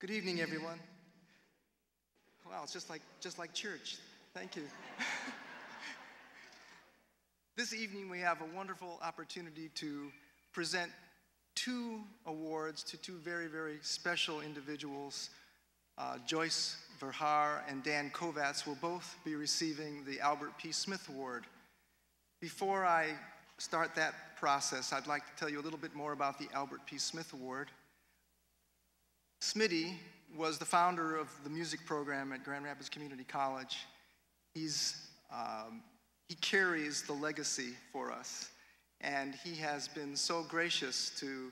Good evening, everyone. Wow, it's just like church. Thank you. This evening we have a wonderful opportunity to present two awards to two very, very special individuals. Joyce Verhaar and Dan Kovats will both be receiving the Albert P. Smith Award. Before I start that process, I'd like to tell you a little bit more about the Albert P. Smith Award. Smitty was the founder of the music program at Grand Rapids Community College. He carries the legacy for us, and he has been so gracious to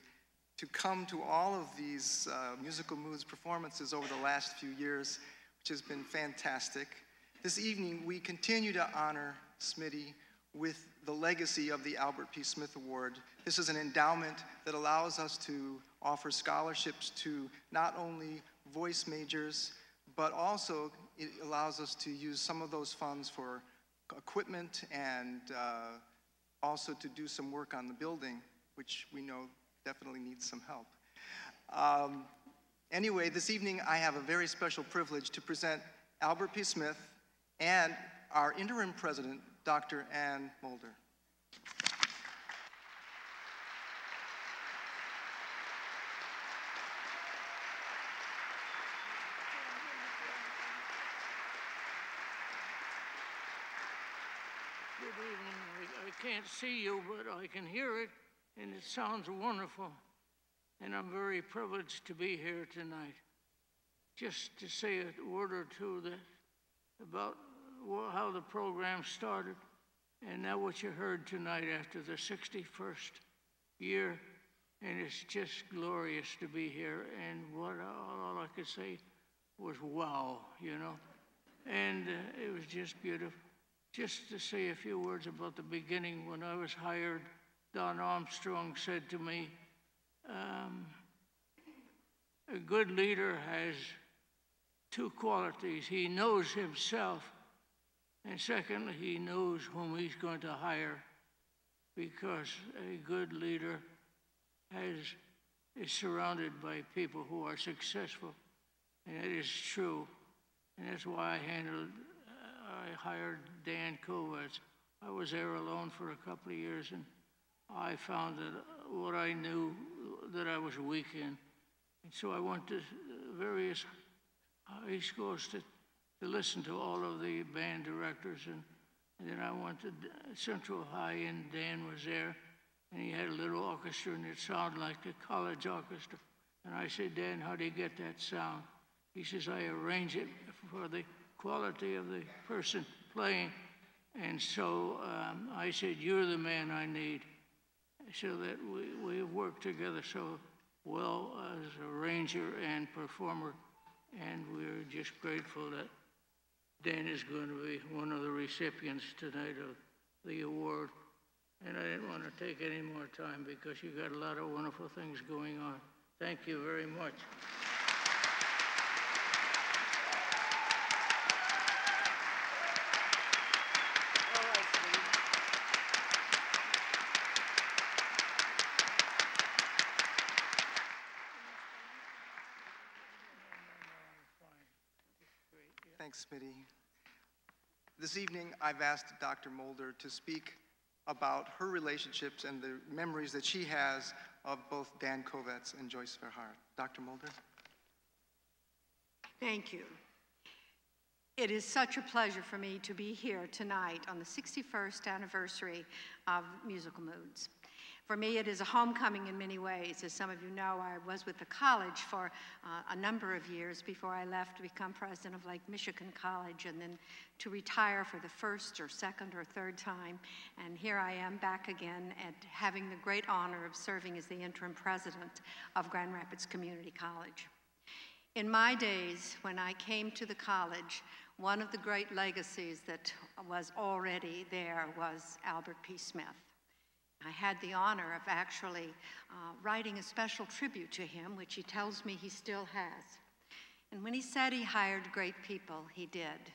come to all of these Musical Moods performances over the last few years, which has been fantastic. This evening, we continue to honor Smitty with the legacy of the Albert P. Smith Award. This is an endowment that allows us to offer scholarships to not only voice majors, but also it allows us to use some of those funds for equipment and also to do some work on the building, which we know definitely needs some help. Anyway, this evening I have a very special privilege to present Albert P. Smith and our interim president, Dr. Ann Mulder. Good evening. I can't see you, but I can hear it, and it sounds wonderful. And I'm very privileged to be here tonight. Just to say a word or two about how the program started, and now what you heard tonight after the 61st year, and it's just glorious to be here. And all I could say was wow, you know, and it was just beautiful. Just to say a few words about the beginning, when I was hired, Don Armstrong said to me, a good leader has two qualities. He knows himself, and secondly, he knows whom he's going to hire, because a good leader is surrounded by people who are successful, and it is true. And that's why I hired Dan Kovats. I was there alone for a couple of years, and I found that what I knew that I was weak in. And so I went to various high schools to listen to all of the band directors, and then I went to Central High, and Dan was there, and he had a little orchestra, and it sounded like a college orchestra. And I said, Dan, how do you get that sound? He says, I arrange it for the quality of the person playing. And so I said, you're the man I need, so that we worked together so well as arranger and performer, and we're just grateful that Dan is going to be one of the recipients tonight of the award. And I didn't want to take any more time because you got a lot of wonderful things going on. Thank you very much. Thanks, Smitty. This evening, I've asked Dr. Mulder to speak about her relationships and the memories that she has of both Dan Kovats and Joyce Verhaar. Dr. Mulder? Thank you. It is such a pleasure for me to be here tonight on the 61st anniversary of Musical Moods. For me, it is a homecoming in many ways. As some of you know, I was with the college for a number of years before I left to become president of Lake Michigan College, and then to retire for the first or second or third time. And here I am back again and having the great honor of serving as the interim president of Grand Rapids Community College. In my days, when I came to the college, one of the great legacies that was already there was Albert P. Smith. I had the honor of actually writing a special tribute to him, which he tells me he still has. And when he said he hired great people, he did.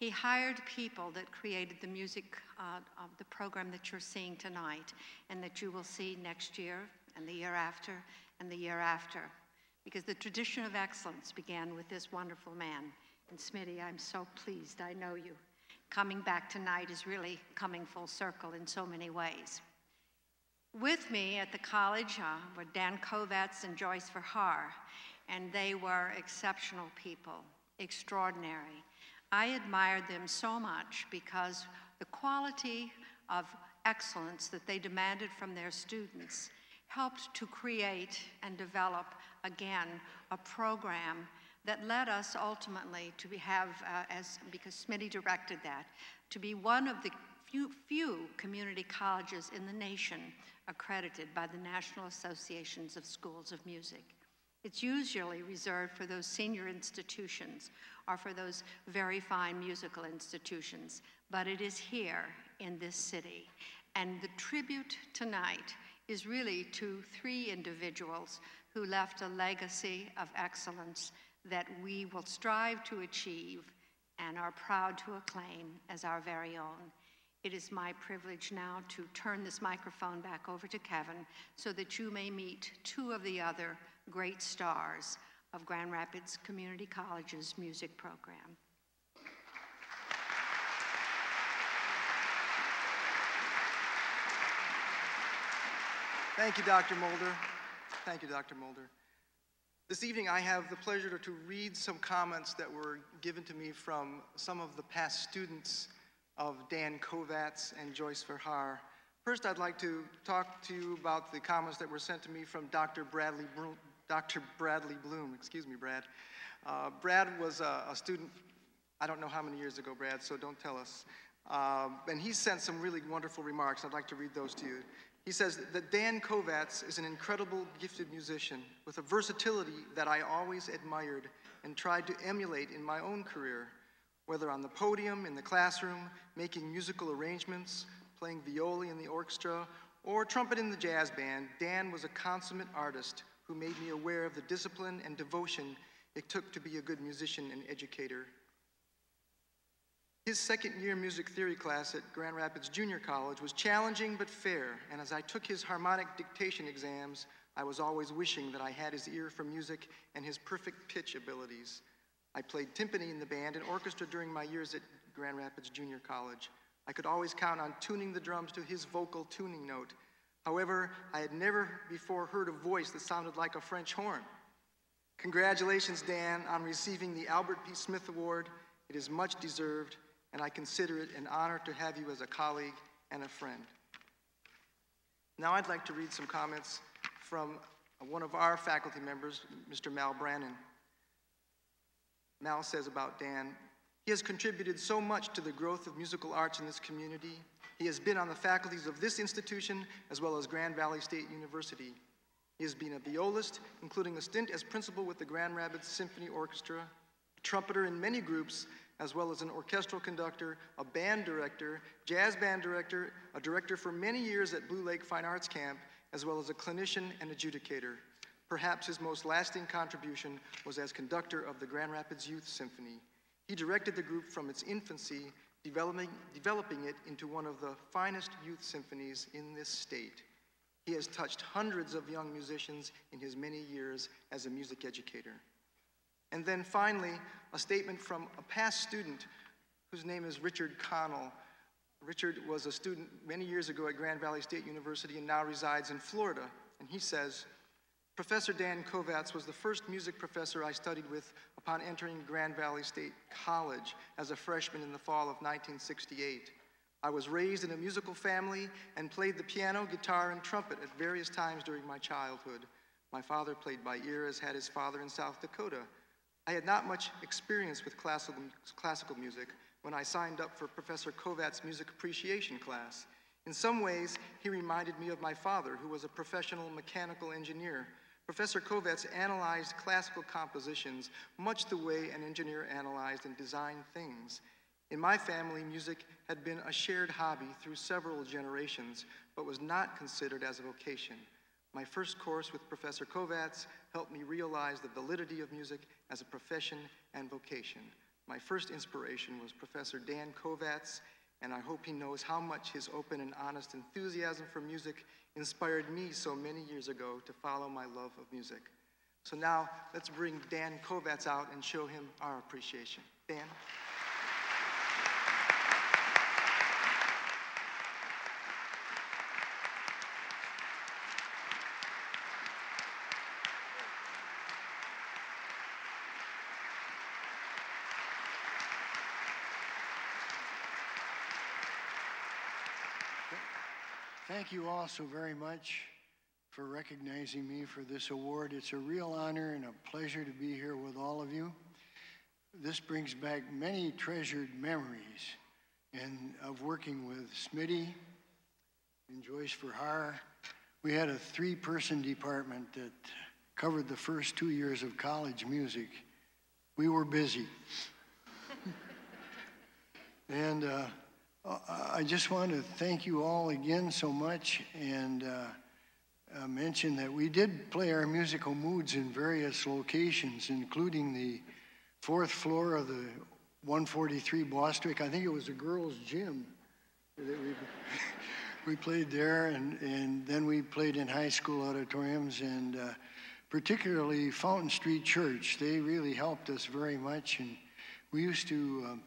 He hired people that created the music of the program that you're seeing tonight and that you will see next year and the year after and the year after. because the tradition of excellence began with this wonderful man. And Smitty, I'm so pleased I know you. Coming back tonight is really coming full circle in so many ways. With me at the college were Dan Kovats and Joyce Verhaar, and they were exceptional people, extraordinary. I admired them so much because the quality of excellence that they demanded from their students helped to create and develop, again, a program that led us ultimately to because Smitty directed that, to be one of the few community colleges in the nation accredited by the National Associations of Schools of Music. It's usually reserved for those senior institutions or for those very fine musical institutions, but it is here in this city. And the tribute tonight is really to three individuals who left a legacy of excellence that we will strive to achieve and are proud to acclaim as our very own. It is my privilege now to turn this microphone back over to Kevin so that you may meet two of the other great stars of Grand Rapids Community College's music program. Thank you, Dr. Mulder. Thank you, Dr. Mulder. This evening, I have the pleasure to read some comments that were given to me from some of the past students of Dan Kovats and Joyce Verhaar. First, I'd like to talk to you about the comments that were sent to me from Dr. Bradley Bloom. Excuse me, Brad. Brad was a student, I don't know how many years ago, Brad, so don't tell us. And he sent some really wonderful remarks. I'd like to read those to you. He says that Dan Kovats is an incredible, gifted musician with a versatility that I always admired and tried to emulate in my own career, whether on the podium, in the classroom, making musical arrangements, playing viola in the orchestra, or trumpet in the jazz band. Dan was a consummate artist who made me aware of the discipline and devotion it took to be a good musician and educator. His second-year music theory class at Grand Rapids Junior College was challenging but fair, and as I took his harmonic dictation exams, I was always wishing that I had his ear for music and his perfect pitch abilities. I played timpani in the band and orchestra during my years at Grand Rapids Junior College. I could always count on tuning the drums to his vocal tuning note. However, I had never before heard a voice that sounded like a French horn. Congratulations, Dan, on receiving the Albert P. Smith Award. It is much deserved, and I consider it an honor to have you as a colleague and a friend. Now I'd like to read some comments from one of our faculty members, Mr. Mal Brannon. Mal says about Dan, he has contributed so much to the growth of musical arts in this community. He has been on the faculties of this institution as well as Grand Valley State University. He has been a violist, including a stint as principal with the Grand Rapids Symphony Orchestra, a trumpeter in many groups, as well as an orchestral conductor, a band director, jazz band director, a director for many years at Blue Lake Fine Arts Camp, as well as a clinician and adjudicator. Perhaps his most lasting contribution was as conductor of the Grand Rapids Youth Symphony. He directed the group from its infancy, developing it into one of the finest youth symphonies in this state. He has touched hundreds of young musicians in his many years as a music educator. And then finally, a statement from a past student whose name is Richard Connell. Richard was a student many years ago at Grand Valley State University and now resides in Florida. And he says, Professor Dan Kovats was the first music professor I studied with upon entering Grand Valley State College as a freshman in the fall of 1968. I was raised in a musical family and played the piano, guitar, and trumpet at various times during my childhood. My father played by ear, as had his father in South Dakota. I had not much experience with classical music when I signed up for Professor Kovats' music appreciation class. In some ways, he reminded me of my father, who was a professional mechanical engineer. Professor Kovats analyzed classical compositions much the way an engineer analyzed and designed things. In my family, music had been a shared hobby through several generations, but was not considered as a vocation. My first course with Professor Kovats helped me realize the validity of music as a profession and vocation. My first inspiration was Professor Dan Kovats, and I hope he knows how much his open and honest enthusiasm for music inspired me so many years ago to follow my love of music. So now let's bring Dan Kovats out and show him our appreciation. Dan? Thank you all so very much for recognizing me for this award. It's a real honor and a pleasure to be here with all of you. This brings back many treasured memories and of working with Smitty and Joyce Verhaar. We had a 3-person department that covered the first 2 years of college music. We were busy. And I just want to thank you all again so much and mention that we did play our musical moods in various locations, including the 4th floor of the 143 Bostwick. I think it was a girls' gym that we played there, and then we played in high school auditoriums, and particularly Fountain Street Church. They really helped us very much, and we used to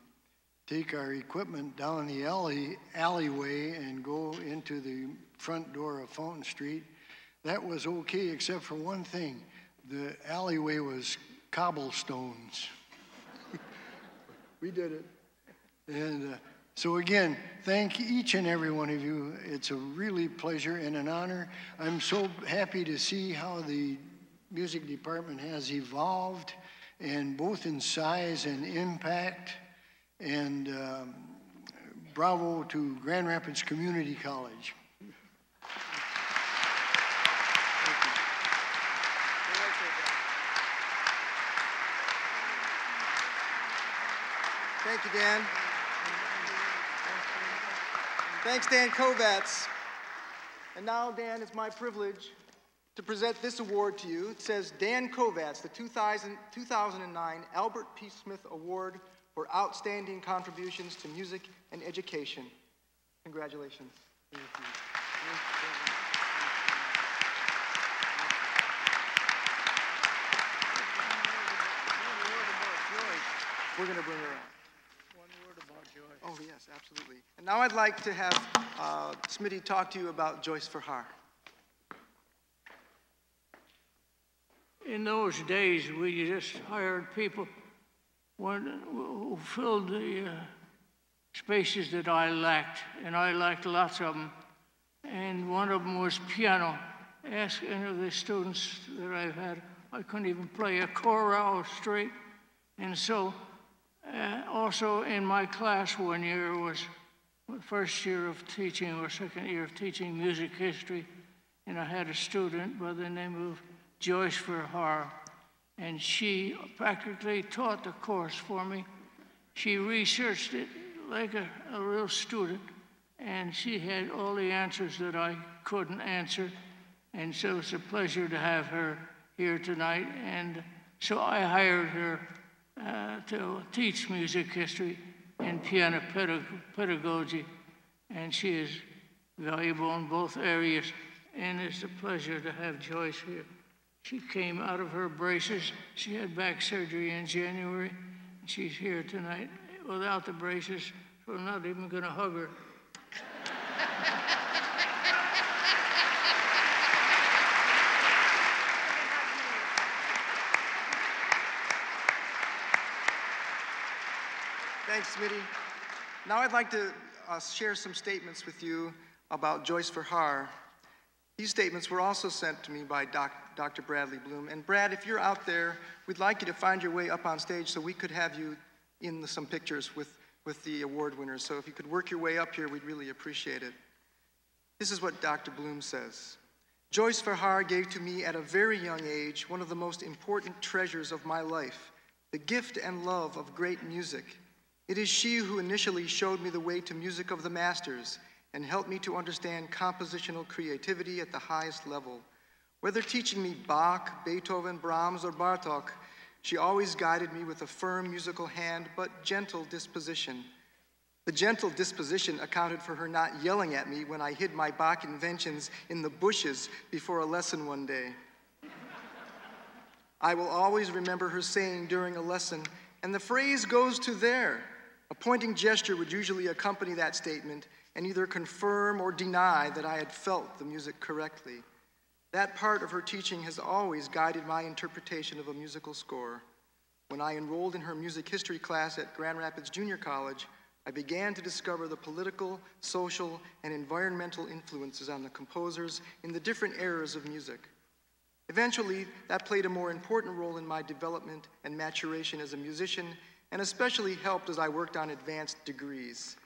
take our equipment down the alleyway and go into the front door of Fountain Street. That was okay, except for one thing. The alleyway was cobblestones. We did it. And so again, thank each and every one of you. It's a really pleasure and an honor. I'm so happy to see how the music department has evolved, and both in size and impact. And bravo to Grand Rapids Community College. Thank you, Dan. Thanks, Dan Kovats. And now, Dan, it's my privilege to present this award to you. It says Dan Kovats, the 2009 Albert P. Smith Award for Outstanding Contributions to Music and Education. Congratulations. Thank you. We're going to bring her out. One word about Joyce. Oh, yes, absolutely. And now I'd like to have Smitty talk to you about Joyce Verhaar. In those days, we just hired people who filled the spaces that I lacked, and I lacked lots of them. And one of them was piano. Ask any of the students that I've had, I couldn't even play a chorale straight. And so, also in my class one year was the first year of teaching or second year of teaching music history, and I had a student by the name of Joyce Verhaar, and she practically taught the course for me. She researched it like a real student, and she had all the answers that I couldn't answer, and so it's a pleasure to have her here tonight. And so I hired her to teach music history and piano pedagogy, and she is valuable in both areas, and it's a pleasure to have Joyce here. She came out of her braces. She had back surgery in January, and she's here tonight without the braces, so I'm not even going to hug her. Thanks, Smitty. Now I'd like to share some statements with you about Joyce Verhaar. These statements were also sent to me by Dr. Bradley Bloom. And Brad, if you're out there, we'd like you to find your way up on stage so we could have you in some pictures with the award winners. So if you could work your way up here, we'd really appreciate it. This is what Dr. Bloom says. Joyce Verhaar gave to me at a very young age one of the most important treasures of my life, the gift and love of great music. It is she who initially showed me the way to music of the masters and helped me to understand compositional creativity at the highest level. Whether teaching me Bach, Beethoven, Brahms, or Bartók, she always guided me with a firm musical hand but gentle disposition. The gentle disposition accounted for her not yelling at me when I hid my Bach inventions in the bushes before a lesson one day. I will always remember her saying during a lesson, "And the phrase goes to there." A pointing gesture would usually accompany that statement and either confirm or deny that I had felt the music correctly. That part of her teaching has always guided my interpretation of a musical score. When I enrolled in her music history class at Grand Rapids Junior College, I began to discover the political, social, and environmental influences on the composers in the different eras of music. Eventually, that played a more important role in my development and maturation as a musician, and especially helped as I worked on advanced degrees.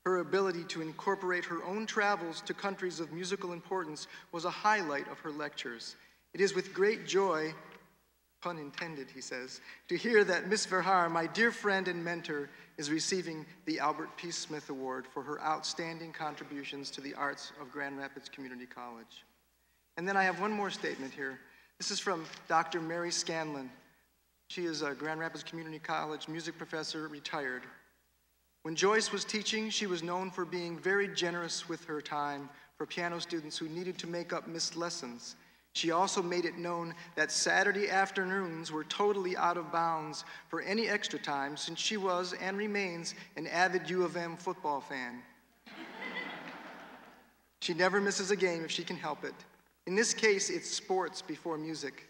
Her ability to incorporate her own travels to countries of musical importance was a highlight of her lectures. It is with great joy, pun intended, he says, to hear that Miss Verhaar, my dear friend and mentor, is receiving the Albert P. Smith Award for her outstanding contributions to the arts of Grand Rapids Community College. And then I have one more statement here. This is from Dr. Mary Scanlon. She is a Grand Rapids Community College music professor, retired. When Joyce was teaching, she was known for being very generous with her time for piano students who needed to make up missed lessons. She also made it known that Saturday afternoons were totally out of bounds for any extra time, since she was and remains an avid U of M football fan. She never misses a game if she can help it. In this case, it's sports before music.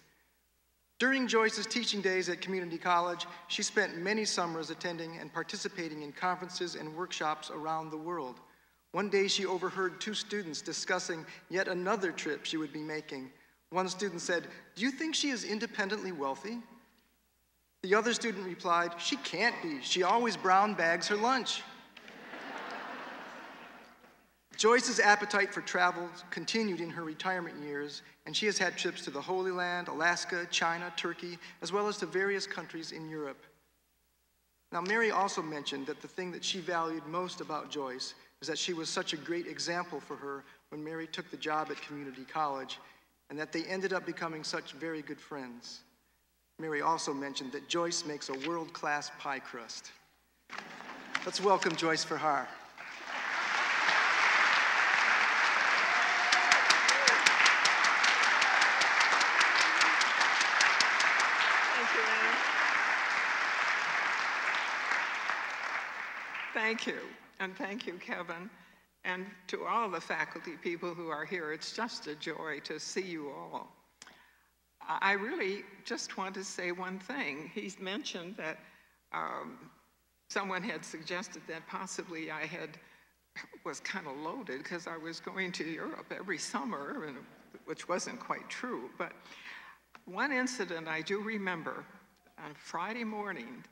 During Joyce's teaching days at community college, she spent many summers attending and participating in conferences and workshops around the world. One day she overheard two students discussing yet another trip she would be making. One student said, "Do you think she is independently wealthy?" The other student replied, "She can't be. She always brown bags her lunch." Joyce's appetite for travel continued in her retirement years, and she has had trips to the Holy Land, Alaska, China, Turkey, as well as to various countries in Europe. Now, Mary also mentioned that the thing that she valued most about Joyce is that she was such a great example for her when Mary took the job at community college, and that they ended up becoming such very good friends. Mary also mentioned that Joyce makes a world-class pie crust. Let's welcome Joyce Verhaar. Thank you, and thank you, Kevin, and to all the faculty people who are here. It's just a joy to see you all. I really just want to say one thing. He's mentioned that someone had suggested that possibly I was kind of loaded because I was going to Europe every summer, which wasn't quite true. But one incident I do remember, on Friday morning,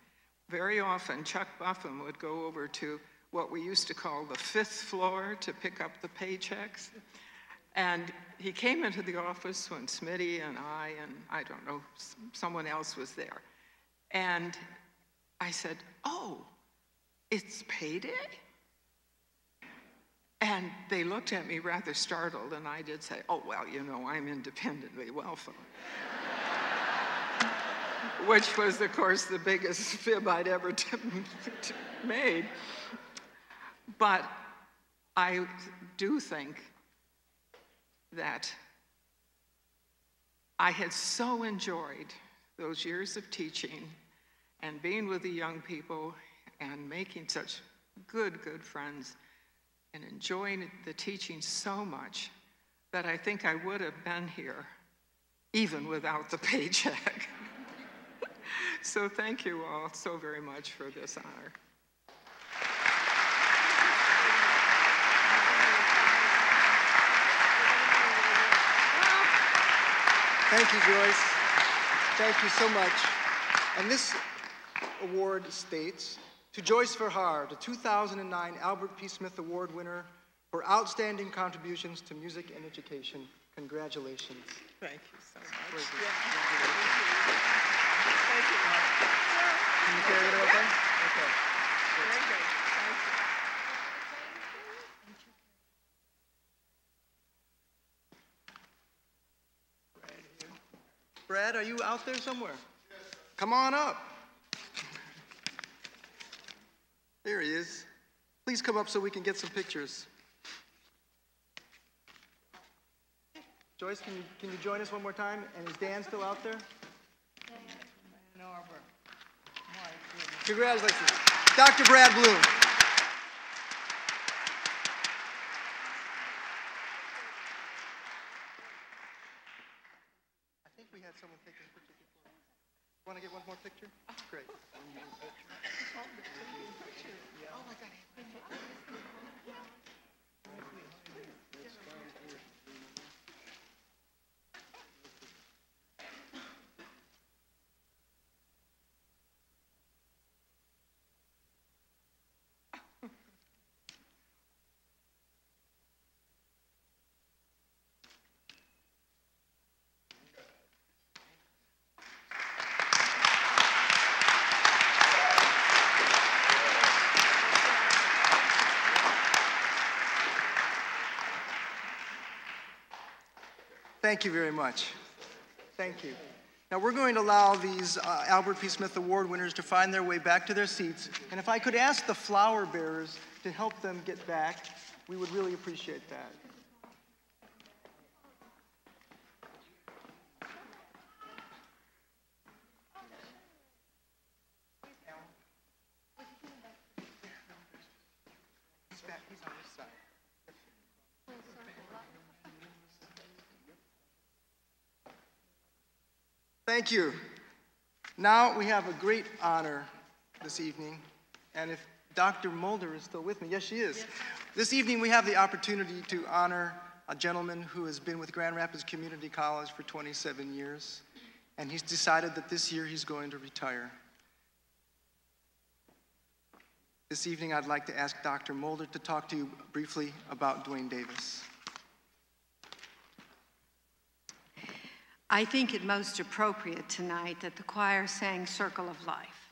very often Chuck Buffum would go over to what we used to call the 5th floor to pick up the paychecks. And he came into the office when Smitty and I don't know, someone else was there. And I said, "Oh, it's payday?" And they looked at me rather startled, and I did say, "Oh, well, you know, I'm independently wealthy." Which was, of course, the biggest fib I'd ever made. But I do think that I had so enjoyed those years of teaching and being with the young people and making such good friends and enjoying the teaching so much that I think I would have been here even without the paycheck. So thank you all so very much for this honor. Thank you, Joyce. Thank you so much. And this award states, to Joyce Verhaar, the 2009 Albert P. Smith Award winner for outstanding contributions to music and education. Congratulations. Thank you so much. Thank you. Thank you. Can you carry it okay? Okay. Very good. Thank you. Brad, are you out there somewhere? Yes. Come on up. There he is. Please come up so we can get some pictures. Joyce, can you join us one more time? And is Dan still out there? Congratulations. Dr. Brad Bloom. I think we had someone taking a picture before. Want to get one more picture? Great. Thank you very much. Thank you. Now we're going to allow these Albert P. Smith Award winners to find their way back to their seats. And if I could ask the flower bearers to help them get back, we would really appreciate that. He's on this side. Thank you. Now we have a great honor this evening, and if Dr. Mulder is still with me, yes, she is. Yes. This evening we have the opportunity to honor a gentleman who has been with Grand Rapids Community College for 27 years, and he's decided that this year he's going to retire. This evening I'd like to ask Dr. Mulder to talk to you briefly about Dwayne Davis. I think it most appropriate tonight that the choir sang Circle of Life.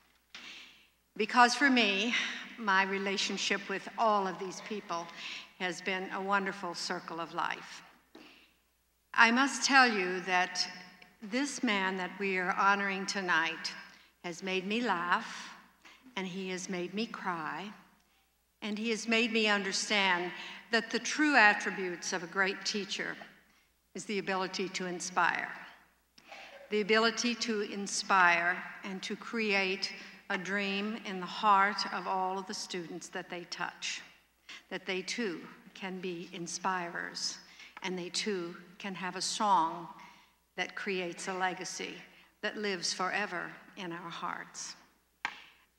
Because for me, my relationship with all of these people has been a wonderful circle of life. I must tell you that this man that we are honoring tonight has made me laugh, and he has made me cry, and he has made me understand that the true attributes of a great teacher is the ability to inspire. The ability to inspire and to create a dream in the heart of all of the students that they touch, that they too can be inspirers, and they too can have a song that creates a legacy that lives forever in our hearts.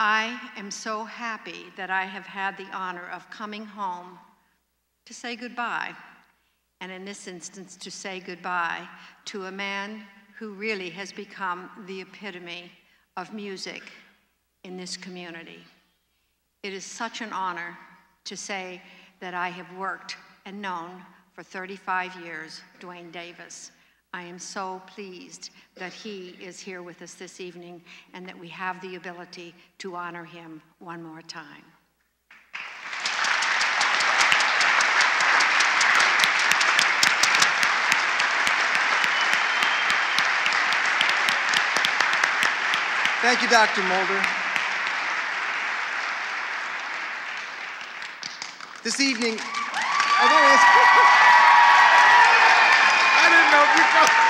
I am so happy that I have had the honor of coming home to say goodbye, and in this instance to say goodbye to a man who really has become the epitome of music in this community. It is such an honor to say that I have worked and known for 35 years Dwayne Davis. I am so pleased that he is here with us this evening and that we have the ability to honor him one more time. Thank you, Dr. Mulder. This evening, oh, there he is. I didn't know if you felt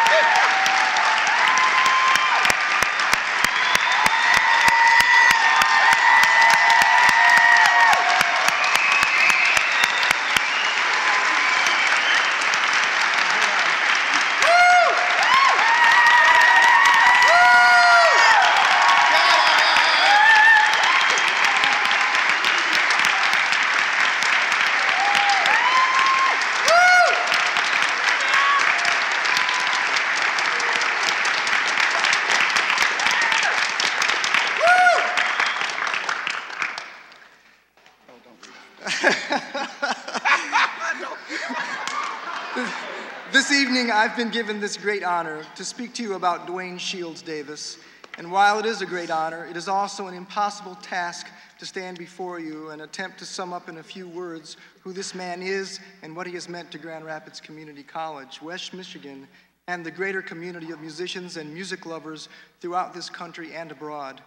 This evening, I've been given this great honor to speak to you about Duane Shields Davis. And while it is a great honor, it is also an impossible task to stand before you and attempt to sum up in a few words who this man is and what he has meant to Grand Rapids Community College, West Michigan, and the greater community of musicians and music lovers throughout this country and abroad.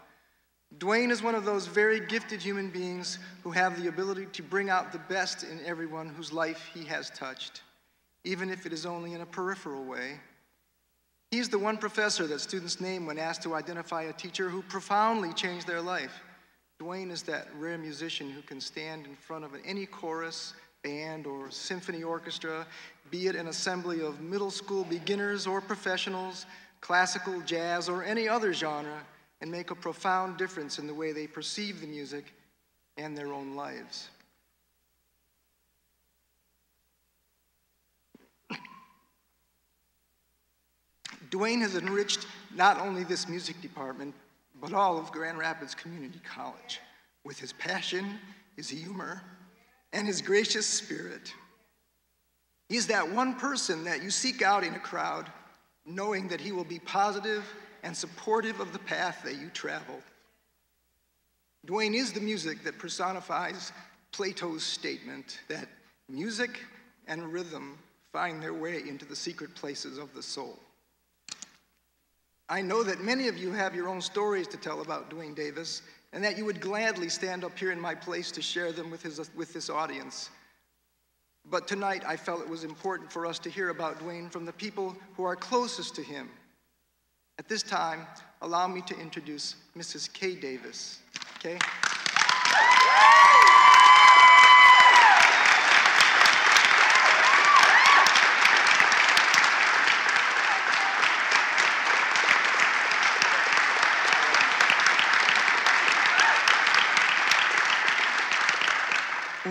Dwayne is one of those very gifted human beings who have the ability to bring out the best in everyone whose life he has touched, even if it is only in a peripheral way. He's the one professor that students name when asked to identify a teacher who profoundly changed their life. Dwayne is that rare musician who can stand in front of any chorus, band, or symphony orchestra, be it an assembly of middle school beginners or professionals, classical, jazz, or any other genre, and make a profound difference in the way they perceive the music and their own lives. Dwayne has enriched not only this music department, but all of Grand Rapids Community College with his passion, his humor, and his gracious spirit. He's that one person that you seek out in a crowd, knowing that he will be positive and supportive of the path that you travel. Dwayne is the music that personifies Plato's statement that music and rhythm find their way into the secret places of the soul. I know that many of you have your own stories to tell about Dwayne Davis, and that you would gladly stand up here in my place to share them with this audience. But tonight, I felt it was important for us to hear about Dwayne from the people who are closest to him. At this time, allow me to introduce Mrs. Kay Davis. Kay?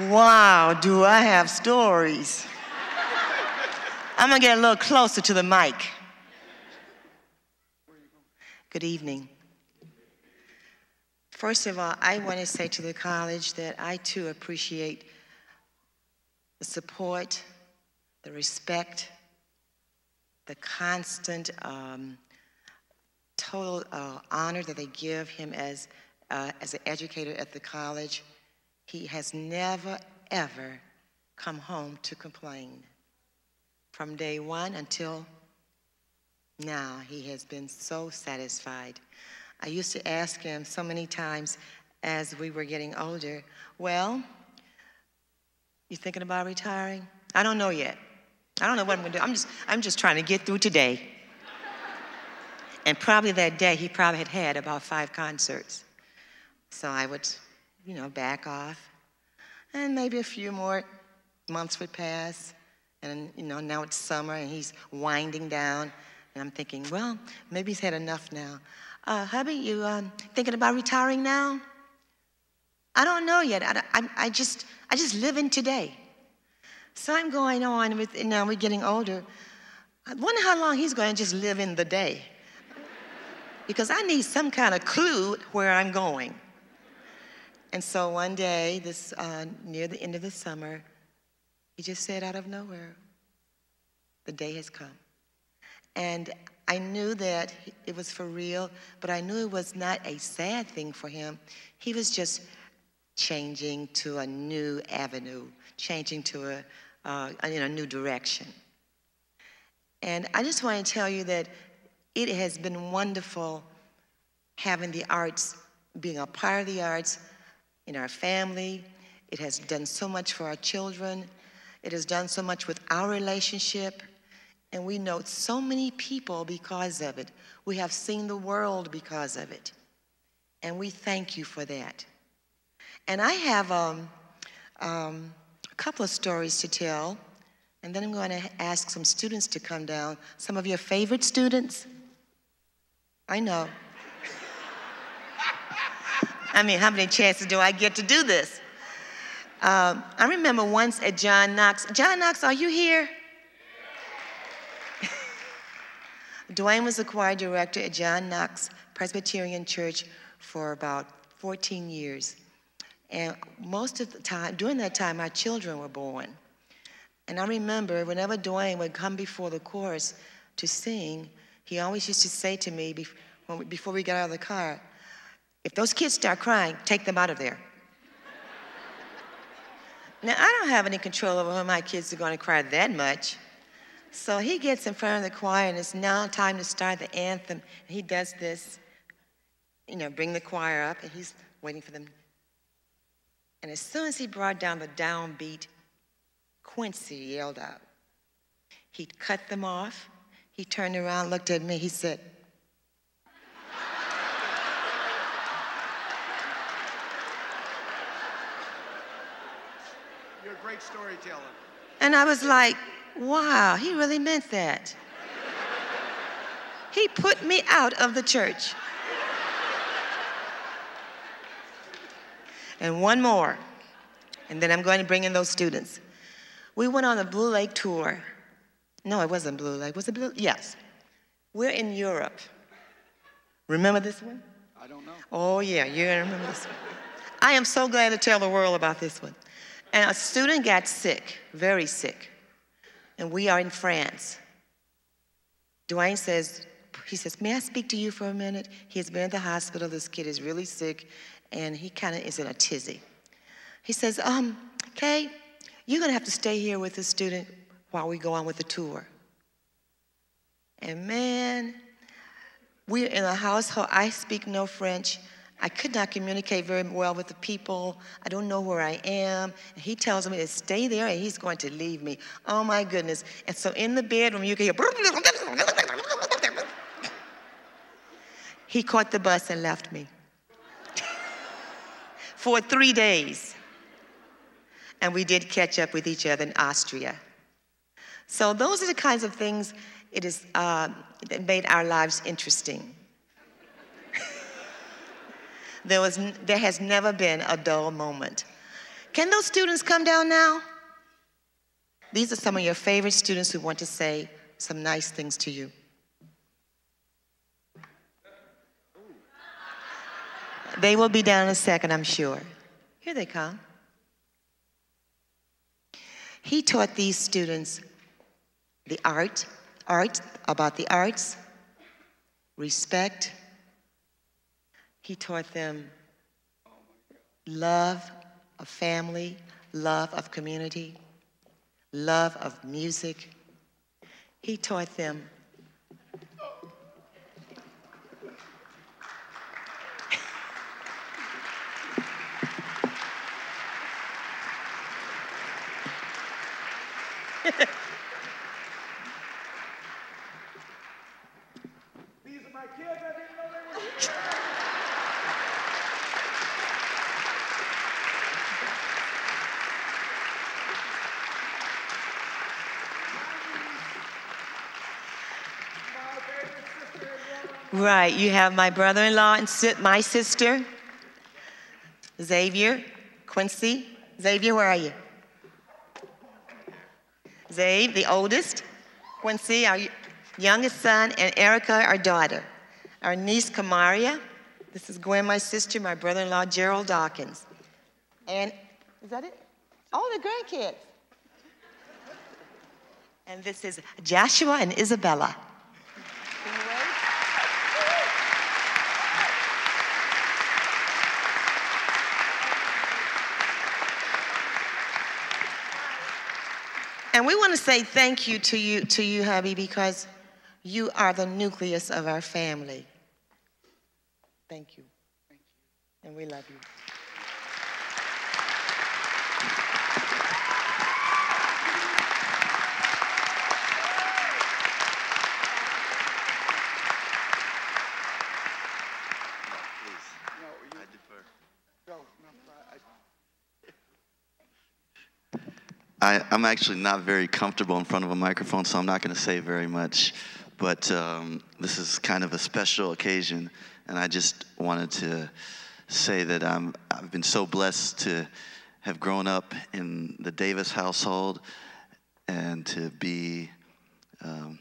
Wow, do I have stories. I'm gonna get a little closer to the mic. Good evening. First of all, I want to say to the college that I too appreciate the support, the respect, the constant total honor that they give him as an educator at the college. He has never, ever come home to complain. From day one until now, he has been so satisfied. I used to ask him so many times as we were getting older, well, you thinking about retiring? I don't know yet. I don't know what I'm gonna do. I'm just trying to get through today. And probably that day, he probably had about 5 concerts. So I would, back off. And maybe a few more months would pass. And, now it's summer and he's winding down. And I'm thinking, well, maybe he's had enough now. Hubby, you thinking about retiring now? I don't know yet. I just live in today. So I'm going on with, we're getting older. I wonder how long he's going to just live in the day. Because I need some kind of clue where I'm going. And so one day, near the end of the summer, he just said out of nowhere, the day has come. And I knew that it was for real, but I knew it was not a sad thing for him. He was just changing to a new avenue, changing to a new direction. And I just want to tell you that it has been wonderful having the arts, being a part of the arts in our family. It has done so much for our children. It has done so much with our relationship. And we know so many people because of it. We have seen the world because of it. And we thank you for that. And I have a couple of stories to tell. And then I'm going to ask some students to come down. Some of your favorite students? I know. I mean, how many chances do I get to do this? I remember once at John Knox. John Knox, are you here? Dwayne was the choir director at John Knox Presbyterian Church for about 14 years. And most of the time, during that time, our children were born. And I remember whenever Dwayne would come before the chorus to sing, he always used to say to me before we got out of the car, if those kids start crying, take them out of there. Now, I don't have any control over when my kids are going to cry that much. So he gets in front of the choir, and it's now time to start the anthem. And he does this, bring the choir up, and he's waiting for them. And as soon as he brought down the downbeat, Quincy yelled out. He'd cut them off. He turned around, looked at me, he said, You're a great storyteller. and I was like, wow, he really meant that. He put me out of the church. And one more, and then I'm going to bring in those students. We went on a Blue Lake tour. No, it wasn't Blue Lake. Was it Blue? Yes. We're in Europe. Remember this one? I don't know. Oh, yeah, you're going to remember this one. I am so glad to tell the world about this one. And a student got sick, very sick. And we are in France. Dwayne says, he says, may I speak to you for a minute? He has been at the hospital. This kid is really sick, and he kind of is in a tizzy. He says, Kay, you're going to have to stay here with the student while we go on with the tour. And man, we're in a household. I speak no French. I could not communicate very well with the people. I don't know where I am. And he tells me to stay there, and he's going to leave me. Oh, my goodness. And so in the bedroom, you can hear... He caught the bus and left me for 3 days. And we did catch up with each other in Austria. So those are the kinds of things that made our lives interesting. There has never been a dull moment. Can those students come down now? These are some of your favorite students who want to say some nice things to you. They will be down in a second, I'm sure. Here they come. He taught these students art about the arts, respect. He taught them love of family, love of community, love of music. He taught them These are my kids. I didn't know they were here. Right, you have my brother-in-law and my sister, Xavier, Quincy. Xavier, where are you? Zabe, the oldest. Quincy, our youngest son, and Erica, our daughter. Our niece, Kamaria. This is Gwen, my sister, my brother-in-law, Gerald Dawkins. And, is that it? Oh, the grandkids. And this is Joshua and Isabella. Can you wave? And we want to say thank you to you, hubby, because you are the nucleus of our family. Thank you. Thank you. And we love you. I'm actually not very comfortable in front of a microphone, so I'm not going to say very much. But this is kind of a special occasion, and I just wanted to say that I've been so blessed to have grown up in the Davis household and to be the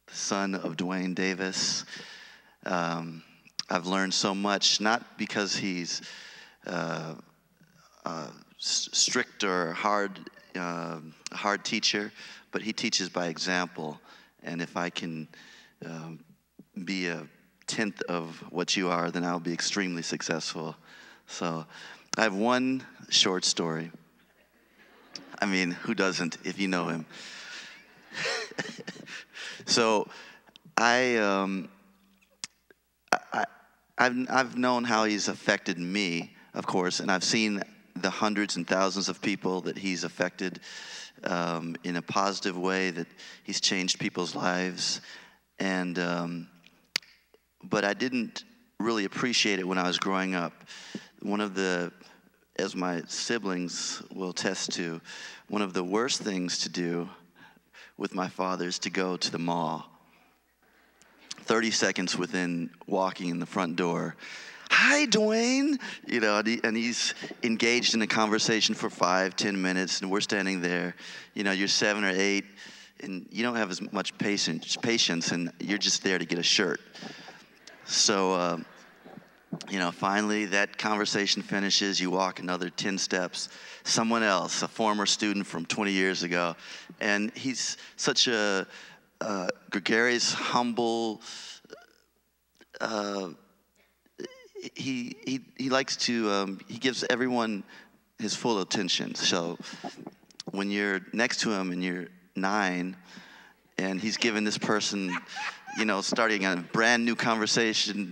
son of Dwayne Davis. I've learned so much, not because he's strict or hard teacher, but he teaches by example. And if I can be a tenth of what you are, then I'll be extremely successful. So I have one short story. I mean, who doesn't if you know him? So I've known how he's affected me, of course, and I've seen the hundreds and thousands of people that he's affected in a positive way, that he's changed people's lives. And but I didn't really appreciate it when I was growing up. One of the, as my siblings will attest to, one of the worst things to do with my father is to go to the mall. 30 seconds within walking in the front door, "Hi, Dwayne," you know, and he's engaged in a conversation for 5-10 minutes, and we're standing there. You know, you're 7 or 8, and you don't have as much patience, and you're just there to get a shirt. So, you know, finally that conversation finishes. You walk another 10 steps. Someone else, a former student from 20 years ago, and he's such a gregarious, humble. He likes to. He gives everyone his full attention. So when you're next to him and you're 9, and he's giving this person, you know, starting a brand new conversation,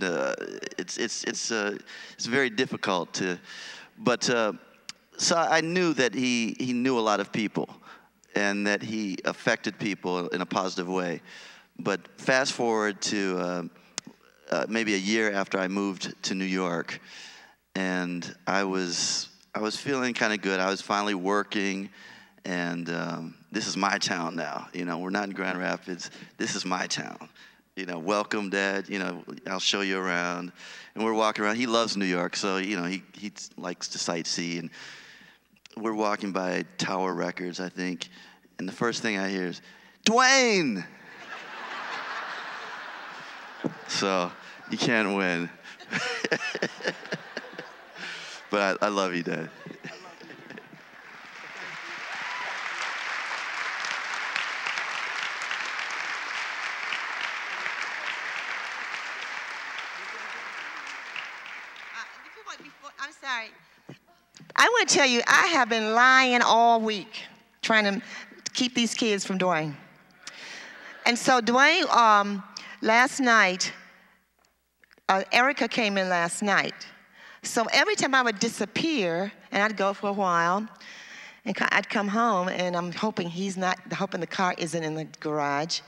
it's very difficult to. But so I knew that he knew a lot of people, and that he affected people in a positive way. But fast forward to maybe a year after I moved to New York, and I was feeling kind of good. I was finally working, and this is my town now. You know, we're not in Grand Rapids. This is my town. You know, welcome, Dad. You know, I'll show you around. And we're walking around. He loves New York, so you know he likes to sightsee. And we're walking by Tower Records, I think, and the first thing I hear is, "Dwayne!" So you can't win. But I love you, Dad. I'm sorry. I want to tell you, I have been lying all week trying to keep these kids from Dwayne. And so Dwayne, last night, Erica came in last night. So every time I would disappear, and I'd go for a while, and I'd come home, and I'm hoping hoping the car isn't in the garage.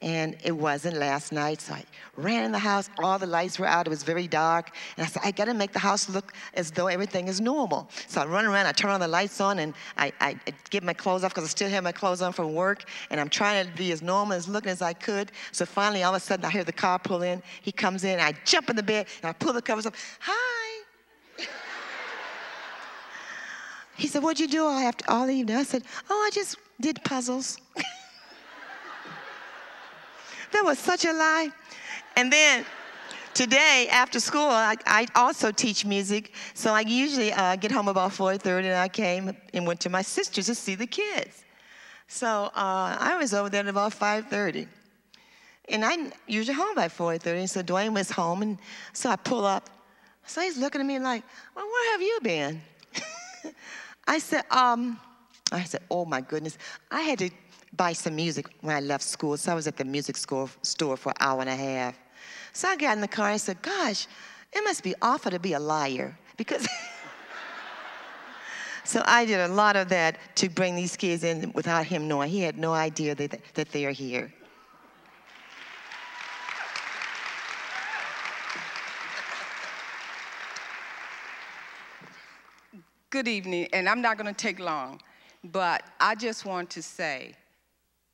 And it wasn't last night, so I ran in the house. All the lights were out. It was very dark. And I said, I got to make the house look as though everything is normal. So I run around, I turn all the lights on, and I get my clothes off because I still have my clothes on from work. And I'm trying to be as normal as looking as I could. So finally, all of a sudden, I hear the car pull in. He comes in, I jump in the bed, and I pull the covers up. Hi. He said, what'd you do all evening? I said, oh, I just did puzzles. That was such a lie. And then today, after school, I also teach music. So I usually get home about 4:30, and I came and went to my sister's to see the kids. So I was over there at about 5:30. And I'm usually home by 4:30. So Dwayne was home, and so I pull up. So he's looking at me like, well, where have you been? I said, oh, my goodness. I had to buy some music when I left school, so I was at the music store for an hour and a half. So I got in the car and I said, gosh, it must be awful to be a liar, because so I did a lot of that to bring these kids in without him knowing. He had no idea that they are here. Good evening, and I'm not going to take long, but I just want to say,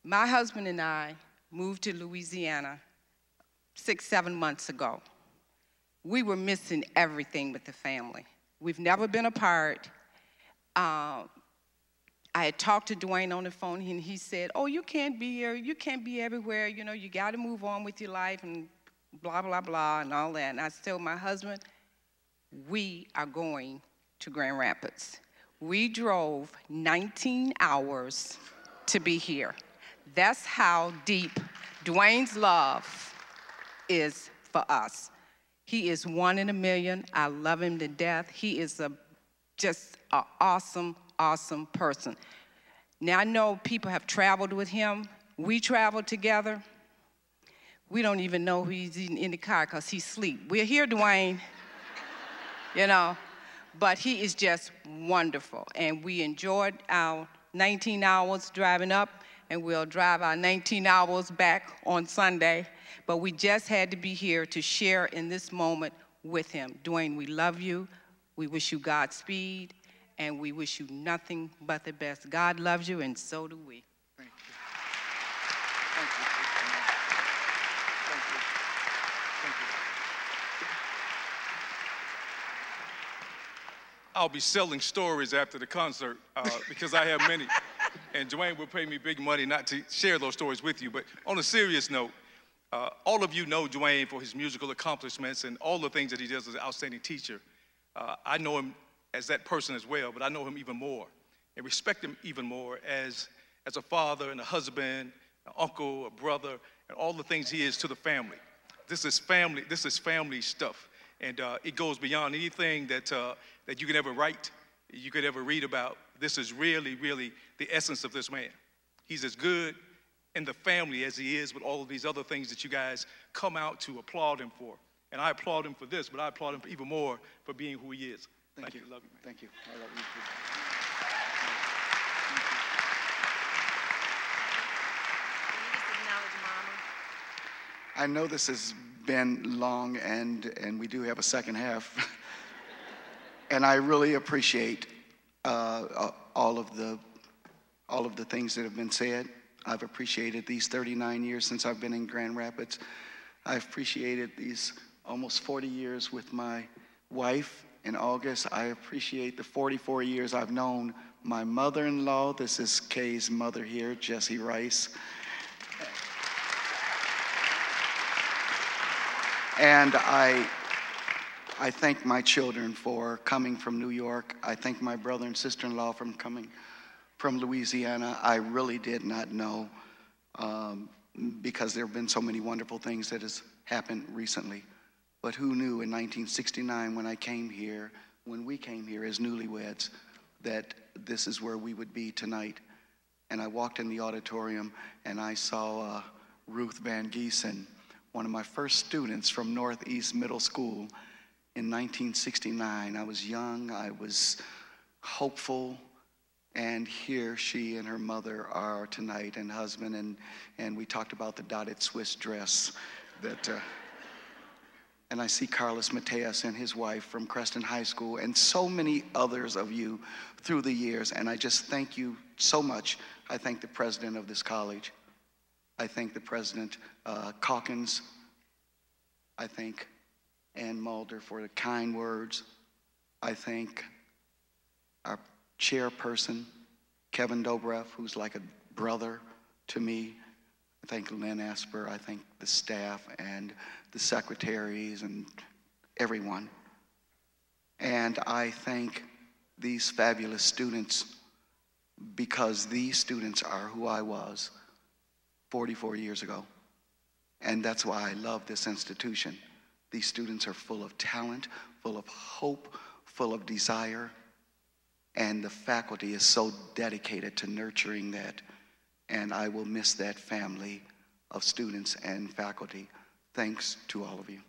my husband and I moved to Louisiana 6-7 months ago. We were missing everything with the family. We've never been apart. I had talked to Dwayne on the phone, and he said, oh, you can't be here, you can't be everywhere, you know, you got to move on with your life, and blah, blah, blah, and all that. And I told my husband, we are going to Grand Rapids. We drove 19 hours to be here. That's how deep Dwayne's love is for us. He is 1 in a million. I love him to death. He is just an awesome, awesome person. Now, I know people have traveled with him. We traveled together. We don't even know he's in the car because he's asleep. We're here, Dwayne, you know. but he is just wonderful. And we enjoyed our 19 hours driving up, and we'll drive our 19 hours back on Sunday. But we just had to be here to share in this moment with him. Dwayne, we love you. We wish you Godspeed, and we wish you nothing but the best. God loves you, and so do we. Thank you. Thank you. Thank you. Thank you. I'll be selling stories after the concert because I have many. And Dwayne will pay me big money not to share those stories with you. But on a serious note, all of you know Dwayne for his musical accomplishments and all the things that he does as an outstanding teacher. I know him as that person as well, but I know him even more and respect him even more as a father and a husband, an uncle, a brother, and all the things he is to the family. This is family stuff. And it goes beyond anything that you could ever write, you could ever read about. This is really, really the essence of this man. He's as good in the family as he is with all of these other things that you guys come out to applaud him for. And I applaud him for this, but I applaud him even more for being who he is. Thank you. Love you, man. Thank you. I love you too. I know this has been long, and we do have a second half. And I really appreciate all of the things that have been said. I've appreciated these 39 years since I've been in Grand Rapids. I've appreciated these almost 40 years with my wife in August. I appreciate the 44 years I've known my mother-in-law. This is Kay's mother here, Jessie Rice. And I thank my children for coming from New York. I thank my brother and sister-in-law for coming from Louisiana. I really did not know because there have been so many wonderful things that has happened recently. But who knew in 1969 when we came here as newlyweds, that this is where we would be tonight. And I walked in the auditorium and I saw Ruth Van Giesen, one of my first students from Northeast Middle School in 1969. I was young, I was hopeful, and here she and her mother are tonight, and husband, and we talked about the dotted Swiss dress that, and I see Carlos Mateus and his wife from Creston High School, and so many others of you through the years, and I just thank you so much. I thank the president of this college. I thank the president, Calkins. I thank Ann Mulder for the kind words. I thank our chairperson, Kevin Dobrev, who's like a brother to me. I thank Lynn Asper. I thank the staff and the secretaries and everyone. And I thank these fabulous students because these students are who I was 44 years ago. And that's why I love this institution. These students are full of talent, full of hope, full of desire. And the faculty is so dedicated to nurturing that. And I will miss that family of students and faculty. Thanks to all of you.